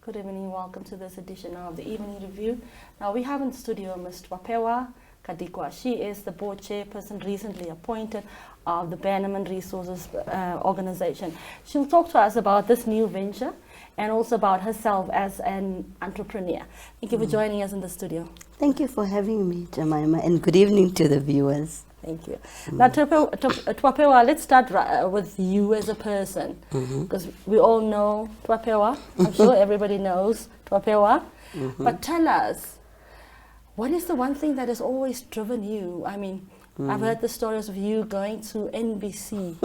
Good evening, welcome to this edition of the Evening Review. Now we have in studio Ms. Twapewa Kadhikwa. She is the board chairperson recently appointed of the Banam Resources organization. She'll talk to us about this new venture and also about herself as an entrepreneur. Thank you for joining us in the studio. Thank you for having me, Jemima, and good evening to the viewers. Thank you. Now, Twapewa, let's start with you as a person, because we all know Twapewa. I'm sure everybody knows Twapewa. But tell us, what is the one thing that has always driven you? I mean, I've heard the stories of you going to NBC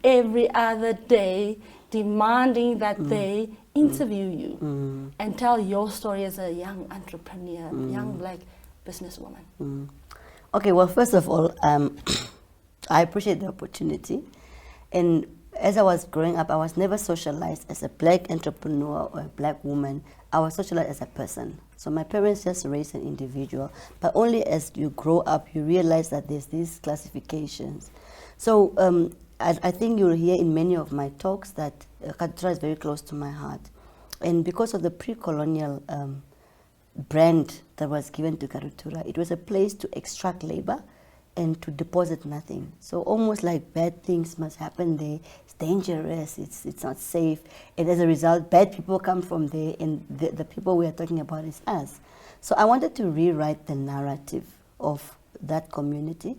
every other day, demanding that they interview you and tell your story as a young entrepreneur, young black businesswoman. Okay, well, first of all, I appreciate the opportunity. And as I was growing up, I was never socialized as a black entrepreneur or a black woman. I was socialized as a person. So my parents just raised an individual. But only as you grow up, you realize that there's these classifications. So I think you'll hear in many of my talks that Kadhikwa is very close to my heart. And because of the pre-colonial brand that was given to Kadhikwa, it was a place to extract labor and to deposit nothing. So almost like bad things must happen there. It's dangerous, it's not safe. And as a result, bad people come from there, and the people we are talking about is us. So I wanted to rewrite the narrative of that community,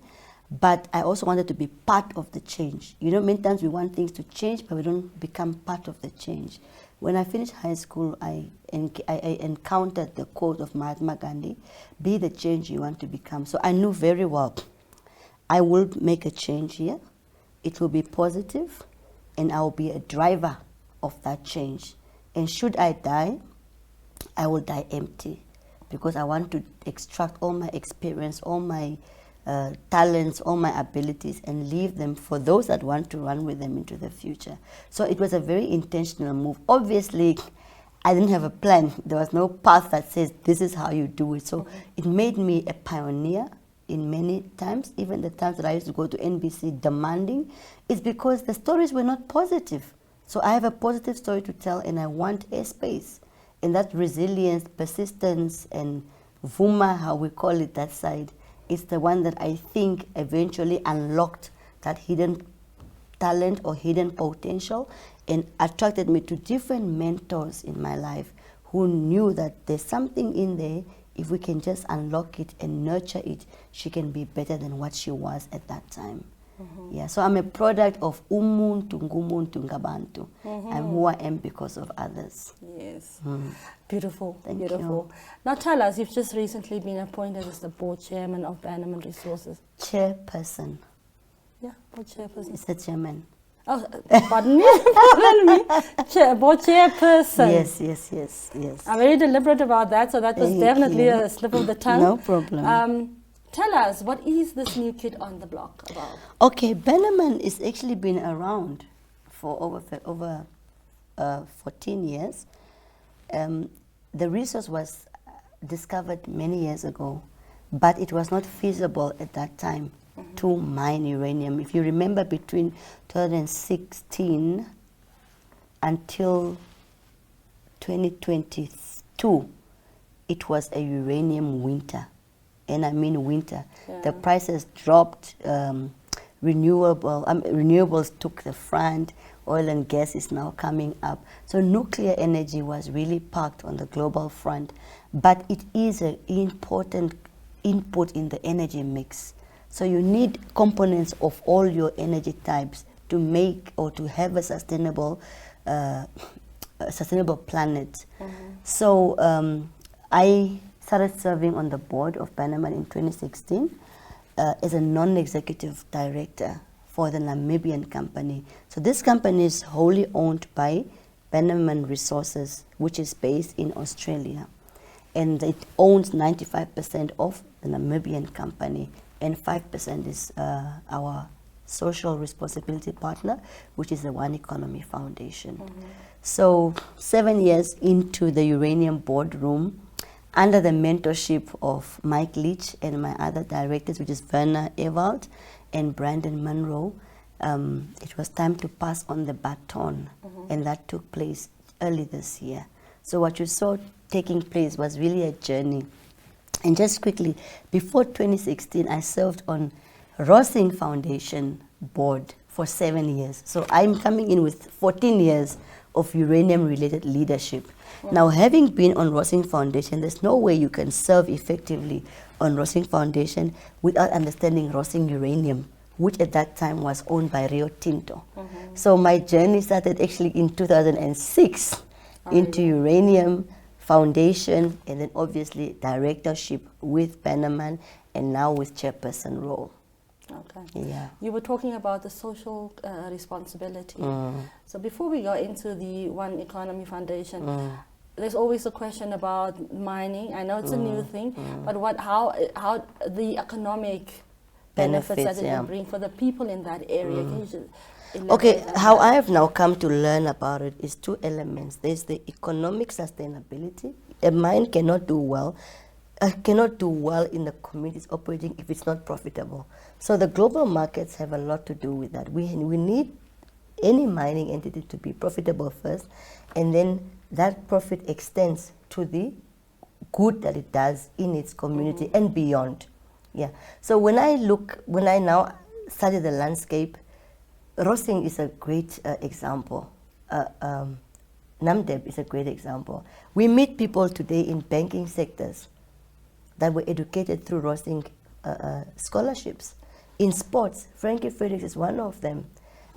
but I also wanted to be part of the change. You know, many times we want things to change, but we don't become part of the change. When I finished high school, I encountered the quote of Mahatma Gandhi, be the change you want to become. So I knew very well, I will make a change here. It will be positive, and I will be a driver of that change. And should I die, I will die empty, because I want to extract all my experience, all my talents, all my abilities, and leave them for those that want to run with them into the future. So it was a very intentional move. Obviously, I didn't have a plan. There was no path that says this is how you do it. So it made me a pioneer in many times. Even the times that I used to go to NBC demanding, it's because the stories were not positive. So I have a positive story to tell, and I want a space. And that resilience, persistence, and vuma, how we call it that side, it's the one that I think eventually unlocked that hidden talent or hidden potential and attracted me to different mentors in my life who knew that there's something in there. If we can just unlock it and nurture it, she can be better than what she was at that time. Yeah, so I'm a product of umuntu ngumuntu ngabantu. I'm who I am because of others. Yes. Beautiful. Thank Beautiful. you. Now tell us, you've just recently been appointed as the board chairman of Banam Resources. Chairperson. Yeah, board chairperson. It's a chairman. Oh, pardon me. Pardon me. Board chairperson. Yes. I'm very deliberate about that, so that was Thank definitely you. a slip of the tongue. No problem. Tell us, what is this new kid on the block about? Okay, Banam is actually been around for over 14 years. The resource was discovered many years ago, but it was not feasible at that time to mine uranium. If you remember, between 2016 until 2022, it was a uranium winter. And I mean winter. Yeah. The prices dropped, renewables took the front, oil and gas is now coming up. So nuclear energy was really parked on the global front, but it is an important input in the energy mix. So you need components of all your energy types to make or to have a sustainable planet. So I started serving on the board of Banam in 2016 as a non-executive director for the Namibian company. So this company is wholly owned by Banam Resources, which is based in Australia. And it owns 95% of the Namibian company, and 5% is our social responsibility partner, which is the One Economy Foundation. So 7 years into the uranium boardroom, under the mentorship of Mike Leach and my other directors, which is Werner Ewald and Brandon Munro, it was time to pass on the baton, and that took place early this year. So what you saw taking place was really a journey. And just quickly, before 2016, I served on Rossing Foundation board for 7 years. So I'm coming in with 14 years of uranium-related leadership. Wow. Now, having been on Rossing Foundation, there's no way you can serve effectively on Rossing Foundation without understanding Rossing Uranium, which at that time was owned by Rio Tinto. So my journey started actually in 2006 into uranium, foundation, and then obviously directorship with Banam, and now with chairperson role. Okay. Yeah. You were talking about the social responsibility. So before we go into the One Economy Foundation, there's always a question about mining. I know it's a new thing, but how the economic benefits that it will bring for the people in that area. Can you just okay, how I have now come to learn about it is two elements. There's the economic sustainability. A mine cannot do well in the communities operating if it's not profitable. So the global markets have a lot to do with that. We need any mining entity to be profitable first, and then that profit extends to the good that it does in its community and beyond. Yeah. So when I now study the landscape, Rossing is a great example. Namdeb is a great example. We meet people today in banking sectors that were educated through Rossing scholarships. In sports, Frankie Fredericks is one of them.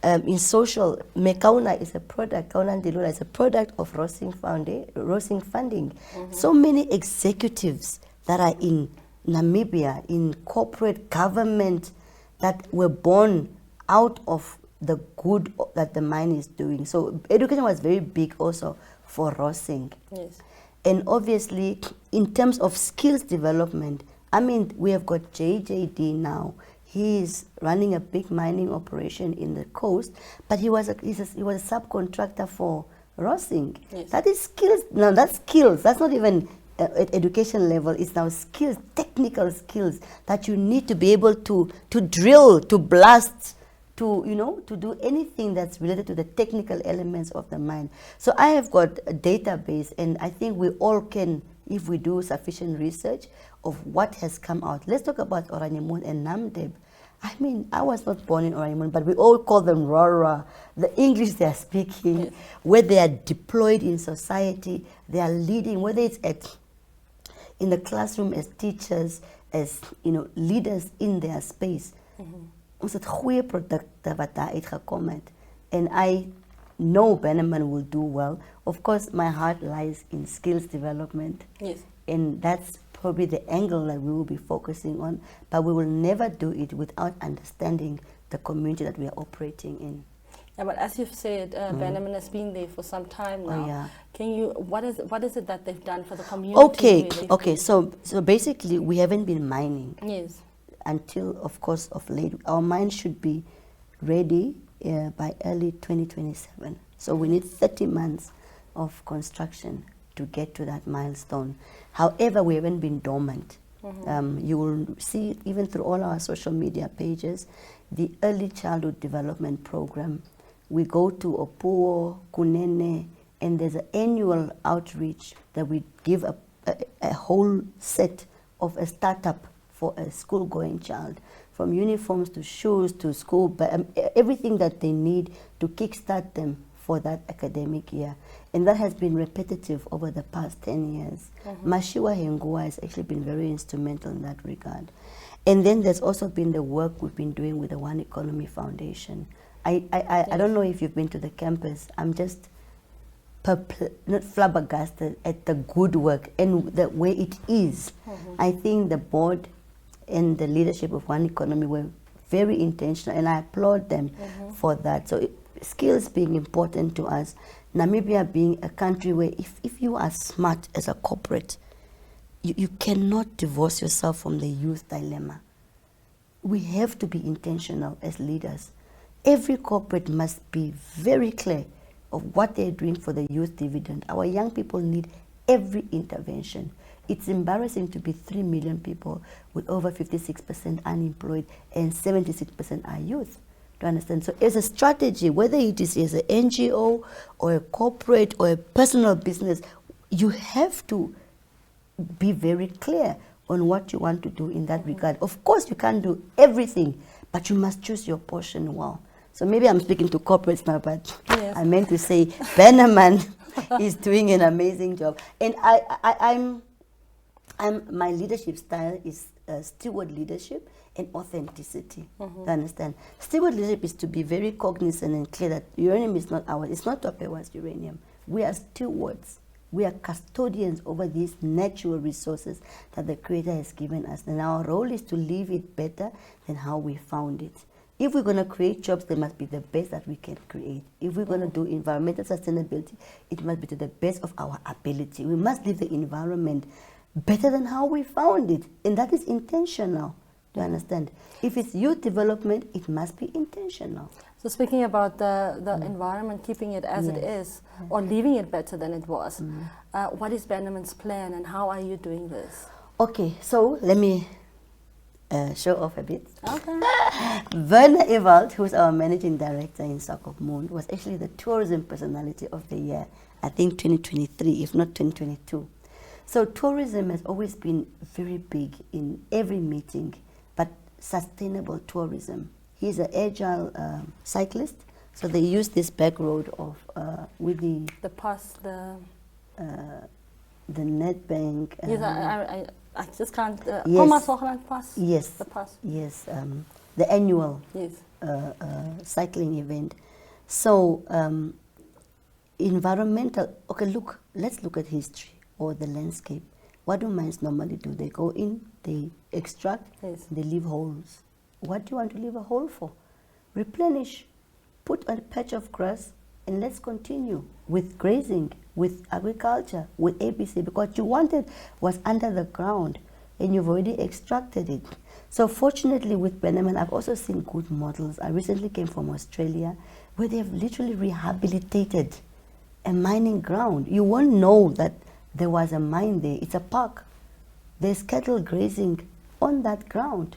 In social, Mekauna is a product, Kauna Ndilula is a product of Rossing funding. So many executives that are in Namibia, in corporate government, that were born out of the good that the mine is doing. So education was very big also for Rossing. Yes. And obviously, in terms of skills development, I mean, we have got JJD now. He is running a big mining operation in the coast, but he was a subcontractor for Rossing. Yes. That is skills. Now that's skills. That's not even at education level. It's now skills, technical skills that you need to be able to drill, to blast, to do anything that's related to the technical elements of the mine. So I have got a database, and I think we all can, if we do sufficient research of what has come out. Let's talk about Oranjemund and Namdeb. I mean, I was not born in Oranjemund, but we all call them Rora. The English they are speaking, yes, where they are deployed in society, they are leading, whether it's in the classroom as teachers, as leaders in their space. Ons het goeie produkte wat daar uitgekom het. And I know Banam will do well. Of course, my heart lies in skills development. Yes. And that's probably the angle that we will be focusing on. But we will never do it without understanding the community that we are operating in. Yeah, but as you've said, Banam has been there for some time now. Oh, yeah. Can you? What is it that they've done for the community? Okay. So basically, we haven't been mining. Yes. Until, of course, of late. Our mine should be ready by early 2027. So we need 30 months of construction to get to that milestone. However, we haven't been dormant. You will see, even through all our social media pages, the Early Childhood Development Program. We go to Opuo, Kunene, and there's an annual outreach that we give a whole set of a startup for a school-going child, from uniforms to shoes to school, everything that they need to kickstart them for that academic year. And that has been repetitive over the past 10 years. Mashiwa Hengua has actually been very instrumental in that regard. And then there's also been the work we've been doing with the One Economy Foundation. I don't know if you've been to the campus. I'm just not flabbergasted at the good work and the way it is. I think the board and the leadership of One Economy were very intentional, and I applaud them for that. So skills being important to us, Namibia being a country where if you are smart as a corporate, you cannot divorce yourself from the youth dilemma. We have to be intentional as leaders. Every corporate must be very clear of what they're doing for the youth dividend. Our young people need every intervention. It's embarrassing to be 3 million people with over 56% unemployed and 76% are youth. Do you understand? So as a strategy, whether it is as an NGO or a corporate or a personal business, you have to be very clear on what you want to do in that regard. Of course, you can't do everything, but you must choose your portion well. So maybe I'm speaking to corporates now, but Yes. I meant to say Banam is doing an amazing job. And my leadership style is steward leadership and authenticity. Do you understand? Steward leadership is to be very cognizant and clear that uranium is not ours. It's not Twapewa's uranium. We are stewards. We are custodians over these natural resources that the Creator has given us. And our role is to leave it better than how we found it. If we're going to create jobs, they must be the best that we can create. If we're going to do environmental sustainability, it must be to the best of our ability. We must leave the environment better than how we found it. And that is intentional. Do you understand? If it's youth development, it must be intentional. So speaking about the environment, keeping it as it is, or leaving it better than it was, what is Banam's plan and how are you doing this? Okay, so let me show off a bit. Okay. Werner Ewald, who's our managing director in Sock Moon, was actually the tourism personality of the year, I think 2023, if not 2022. So tourism has always been very big in every meeting, but sustainable tourism. He's an agile cyclist, so they use this back road of with the pass, the net bank. Yes, I just can't. Yes. Pass. Yes. The pass. Yes. The annual Yes. cycling event. So environmental. Okay, let's look at history or the landscape. What do mines normally do? They go in, they extract, Yes. they leave holes. What do you want to leave a hole for? Replenish, put a patch of grass, and let's continue with grazing, with agriculture, with ABC, because what you wanted was under the ground, and you've already extracted it. So fortunately with Banam, I've also seen good models. I recently came from Australia, where they have literally rehabilitated a mining ground. You won't know that there was a mine there. It's a park. There's cattle grazing on that ground.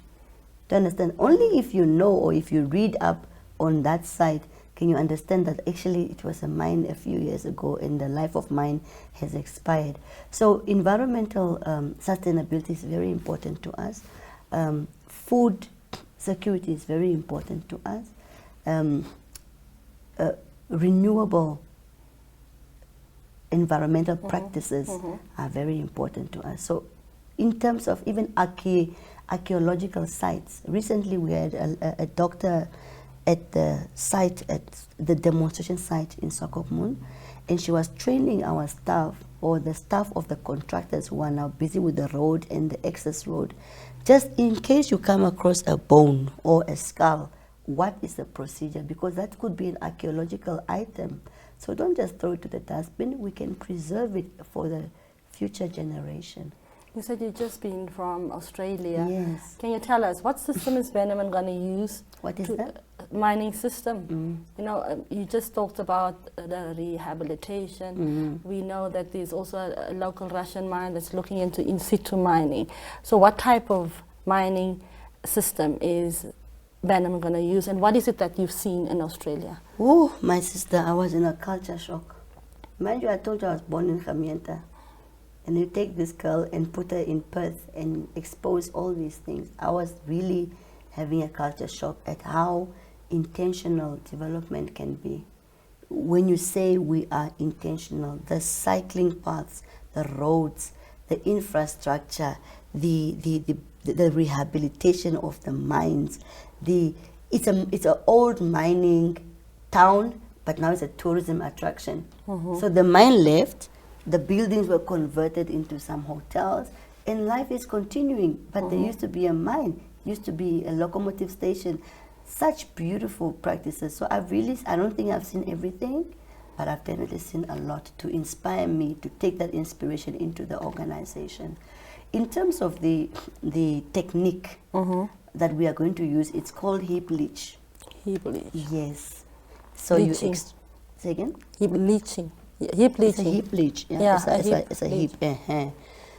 Do you understand? Only if you know or if you read up on that site can you understand that actually it was a mine a few years ago and the life of mine has expired. So environmental sustainability is very important to us. Food security is very important to us. Renewable environmental practices are very important to us. So in terms of even archaeological sites, recently we had a doctor at the site, at the demonstration site in Sock Moon, and she was training our staff or the staff of the contractors who are now busy with the road and the access road. Just in case you come across a bone or a skull, what is the procedure? Because that could be an archaeological item. So don't just throw it to the dustbin. We can preserve it for the future generation. You said you've just been from Australia. Yes. Can you tell us what system is Banam going to use? What is that? Mining system. You know, you just talked about the rehabilitation. We know that there's also a local Russian mine that's looking into in situ mining. So what type of mining system is Banam going to use, and what is it that you've seen in Australia? Oh, my sister, I was in a culture shock. Mind you, I told you I was born in Gamienta. And you take this girl and put her in Perth and expose all these things. I was really having a culture shock at how intentional development can be. When you say we are intentional, the cycling paths, the roads, the infrastructure, the rehabilitation of the mines, it's an old mining town, but now it's a tourism attraction. So the mine left, the buildings were converted into some hotels, and life is continuing. But there used to be a mine, used to be a locomotive station. Such beautiful practices. So I don't think I've seen everything, but I've definitely seen a lot to inspire me to take that inspiration into the organization. In terms of the technique that we are going to use, it's called Heap leach. Heap leach. Yes. So Leaching. Say again? Heap leaching. Heap leaching. It's a heap leach. Yeah, it's a heap.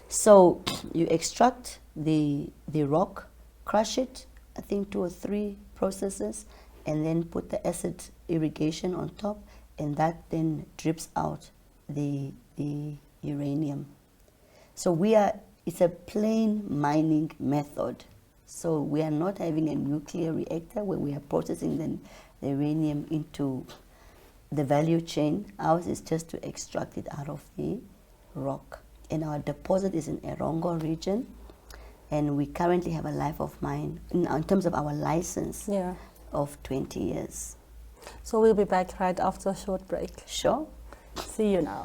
So you extract the rock, crush it, I think 2 or 3 processes, and then put the acid irrigation on top, and that then drips out the uranium. So it's a plain mining method. So we are not having a nuclear reactor where we are processing the uranium into the value chain. Ours is just to extract it out of the rock. And our deposit is in Erongo region. And we currently have a life of mine, in terms of our license, of 20 years. So we'll be back right after a short break. Sure. See you now.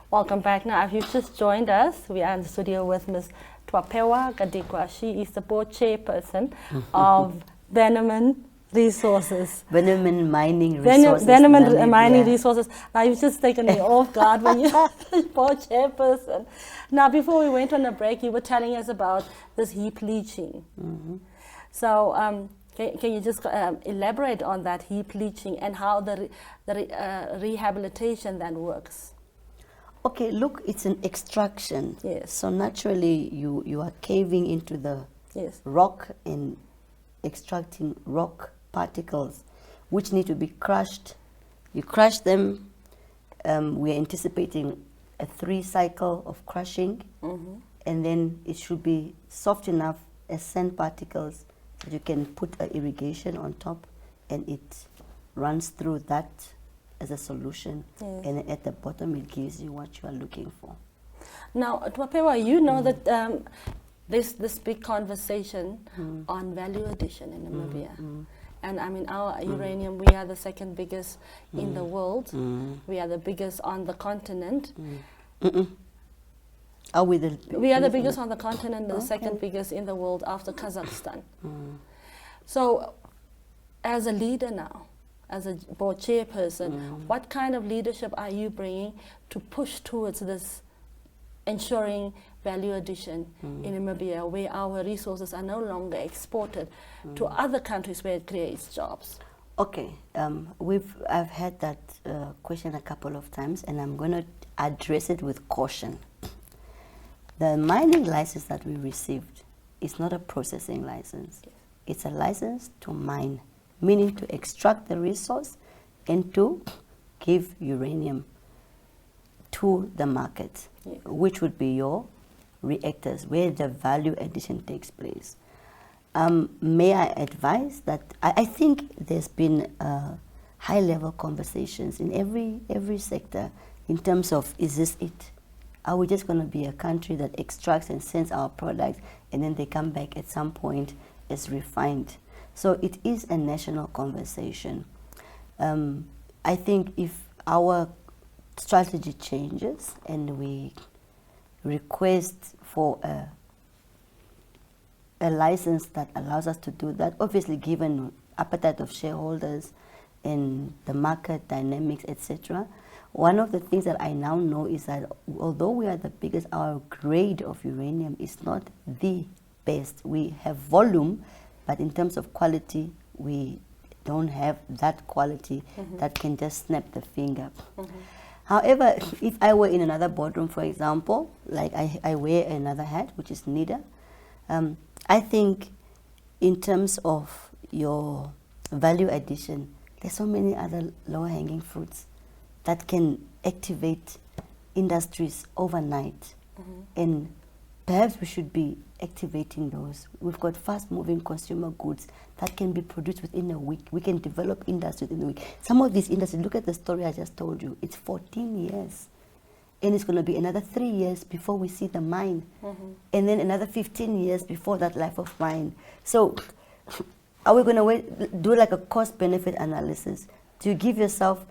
Welcome back. Now, if you've just joined us, we are in the studio with Ms. Twapewa Kadhikwa. She is the board chairperson of Banam Resources. Banam Mining Resources. Banam Mining Resources. Now, you've just taken me off guard when you're board chairperson. Now, before we went on a break, you were telling us about this heap leaching. So, can you just elaborate on that heap leaching and how the rehabilitation then works? Okay, look, it's an extraction. Yes. So naturally, you are caving into the rock and extracting rock particles, which need to be crushed. You crush them. We're anticipating a 3 cycle of crushing, and then it should be soft enough as sand particles that you can put irrigation on top, and it runs through that as a solution, and at the bottom it gives you what you are looking for. Now, Twapewa, you know that there's this big conversation on value addition in Namibia. And I mean, our uranium, we are the second biggest in the world. We are the biggest on the continent. Are we the biggest? We are the biggest on the continent, the second biggest in the world after Kazakhstan. So, as a leader now, as a board chairperson, what kind of leadership are you bringing to push towards this ensuring value addition in Namibia, where our resources are no longer exported to other countries where it creates jobs? Okay, I've had that question a couple of times, and I'm going to address it with caution. The mining license that we received is not a processing license. It's a license to mine, meaning to extract the resource and to give uranium to the market, which would be your reactors, where the value addition takes place. May I advise that I think there's been high-level conversations in every sector in terms of, is this it? Are we just going to be a country that extracts and sends our products and then they come back at some point as refined? So it is a national conversation. I think if our strategy changes and we request for a license that allows us to do that, obviously given appetite of shareholders and the market dynamics, etc. One of the things that I now know is that although we are the biggest, our grade of uranium is not the best. We have volume, but in terms of quality, we don't have that quality that can just snap the finger. However, if I were in another boardroom, for example, like I wear another hat, which is NIDA, I think in terms of your value addition, there's so many other lower-hanging fruits that can activate industries overnight. And perhaps we should be activating those. We've got fast-moving consumer goods that can be produced within a week. We can develop industries in a week. Some of these industries, look at the story I just told you. It's 14 years. and it's going to be another 3 years before we see the mine, and then another 15 years before that life of mine. So are we going to do like a cost-benefit analysis? Do you give yourself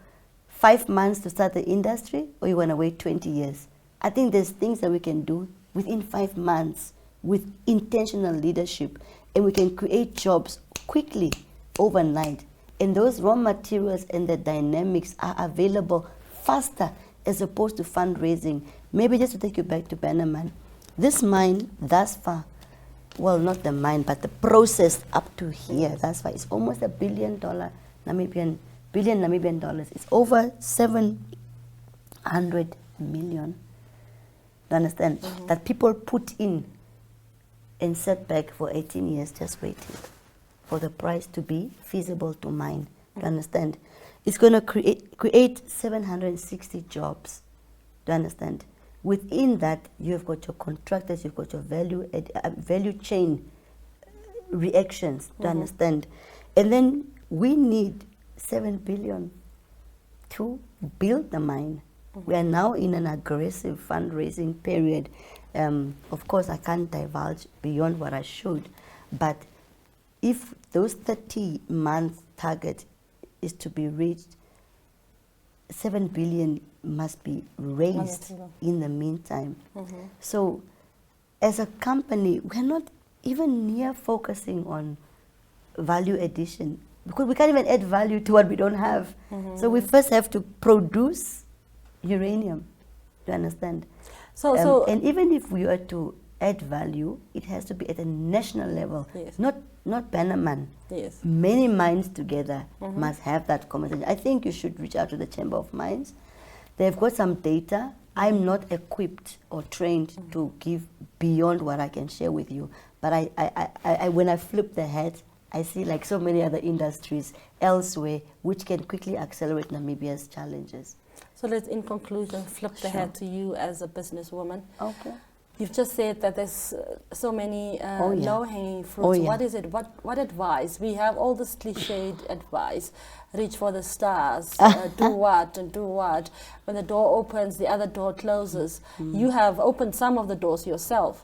5 months to start the industry, or you want to wait 20 years? I think there's things that we can do within 5 months with intentional leadership, and we can create jobs quickly, overnight. And those raw materials and the dynamics are available faster as opposed to fundraising. Maybe just to take you back to Banam, this mine thus far, well, not the mine, but the process up to here, thus far, it's almost $1 billion Namibian dollars. It's over 700 million. You understand? That people put in and set back for 18 years just waiting for the price to be feasible to mine. You understand? It's going to create 760 jobs. Do you understand? Within that, you've got your contractors, you've got your value chain reactions. Do you understand? And then we need 7 billion to build the mine. We are now in an aggressive fundraising period. Of course, I can't divulge beyond what I should, but if those 30-month target is to be reached, 7 billion must be raised in the meantime. So as a company, we're not even near focusing on value addition, because we can't even add value to what we don't have. So we first have to produce uranium, do you understand? And even if we are to add value, it has to be at a national level, not Banam. Many mines together must have that conversation. I think you should reach out to the Chamber of Mines. They've got some data. I'm not equipped or trained to give beyond what I can share with you. But I when I flip the hat, I see like so many other industries elsewhere which can quickly accelerate Namibia's challenges. So let's, in conclusion, flip the hat to you as a businesswoman. Okay. You've just said that there's so many low-hanging fruits. What is it? What advice? We have all this cliched advice. Reach for the stars. Do what and do what. When the door opens, the other door closes. You have opened some of the doors yourself.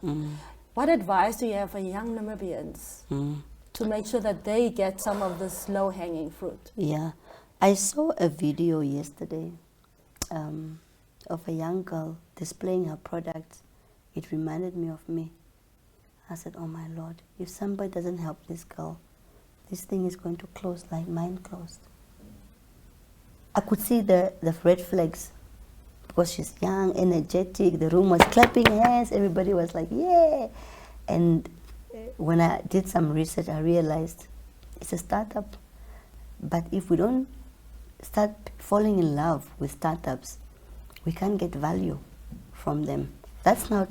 What advice do you have for young Namibians to make sure that they get some of this low-hanging fruit? Yeah. I saw a video yesterday of a young girl displaying her products. It reminded me of me. I said, oh my Lord, if somebody doesn't help this girl, this thing is going to close like mine closed. I could see the red flags because she's young, energetic, the room was clapping hands, everybody was like, yeah. And when I did some research, I realized it's a startup. But if we don't start falling in love with startups, we can't get value from them. That's now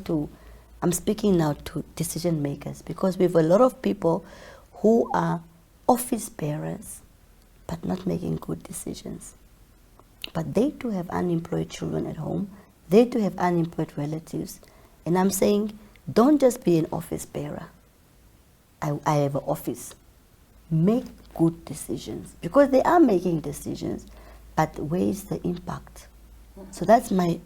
I'm speaking now to decision makers, because we have a lot of people who are office bearers but not making good decisions. But they too have unemployed children at home. They too have unemployed relatives. And I'm saying, don't just be an office bearer. I have an office. Make good decisions, because they are making decisions, but where is the impact? So that's my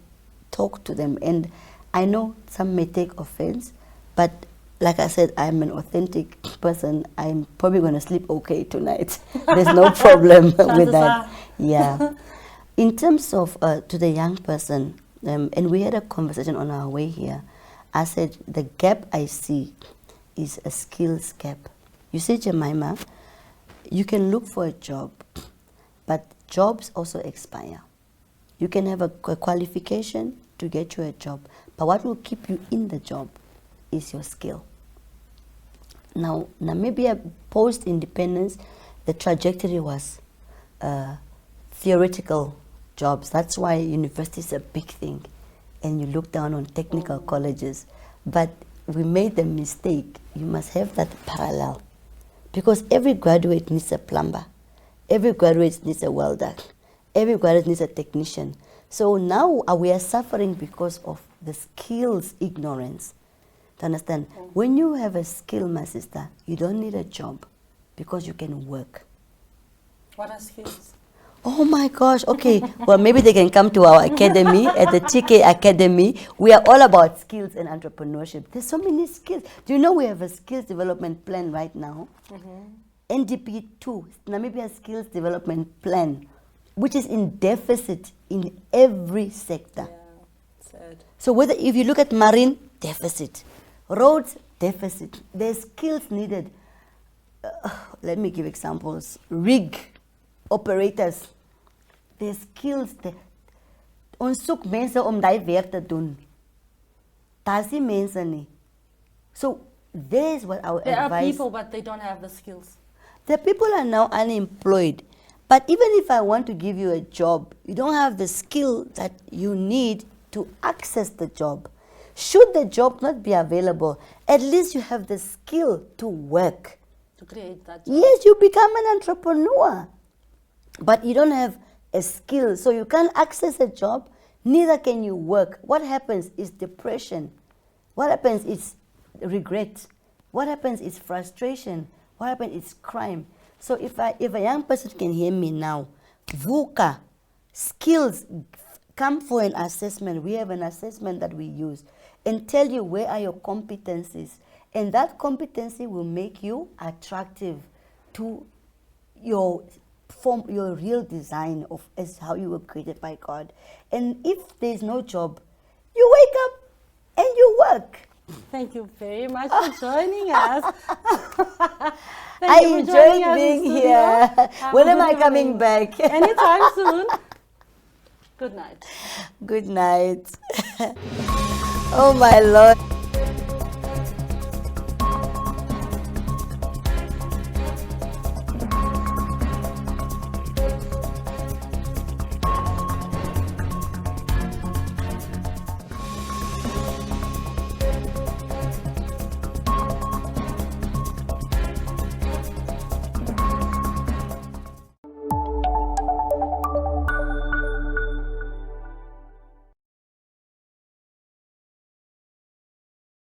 talk to them. And I know some may take offense, but like I said, I'm an authentic person. I'm probably going to sleep okay tonight. There's no problem with that. Yeah. In terms of to the young person, and we had a conversation on our way here, I said the gap I see is a skills gap. You see, Jemima, you can look for a job, but jobs also expire. You can have a qualification to get you a job, but what will keep you in the job is your skill. Now, Namibia post-independence, the trajectory was theoretical jobs. That's why university is a big thing, and you look down on technical colleges. But we made the mistake. You must have that parallel, because every graduate needs a plumber, every graduate needs a welder, every graduate needs a technician. So now we are suffering because of the skills ignorance. To understand, when you have a skill, my sister, you don't need a job because you can work. What are skills? Oh my gosh, okay. Well, maybe they can come to our academy, at the TK Academy. We are all about skills and entrepreneurship. There's so many skills. Do you know we have a skills development plan right now? NDP 2, Namibia Skills Development Plan, which is in deficit in every sector. Yeah, sad. So whether if you look at marine, deficit. Roads, deficit. There's skills needed. Let me give examples. Rig operators. There's skills. Ons soek mense om daai werk te doen. Daar's nie mense nie. So there's what our There advice. are people, but they don't have the skills. The people are now unemployed. But even if I want to give you a job, you don't have the skill that you need to access the job. Should the job not be available, at least you have the skill to work. To create that job. Yes, you become an entrepreneur. But you don't have a skill, so you can't access a job, neither can you work. What happens is depression. What happens is regret. What happens is frustration. What happens is crime. So if a young person can hear me now, VUCA, skills, come for an assessment. We have an assessment that we use and tell you where are your competencies. And that competency will make you attractive to your real design of as how you were created by God. And if there's no job, you wake up and you work. Thank you very much for joining us. I enjoyed being here. When am I coming back? Anytime soon. Good night. Good night. Oh my Lord.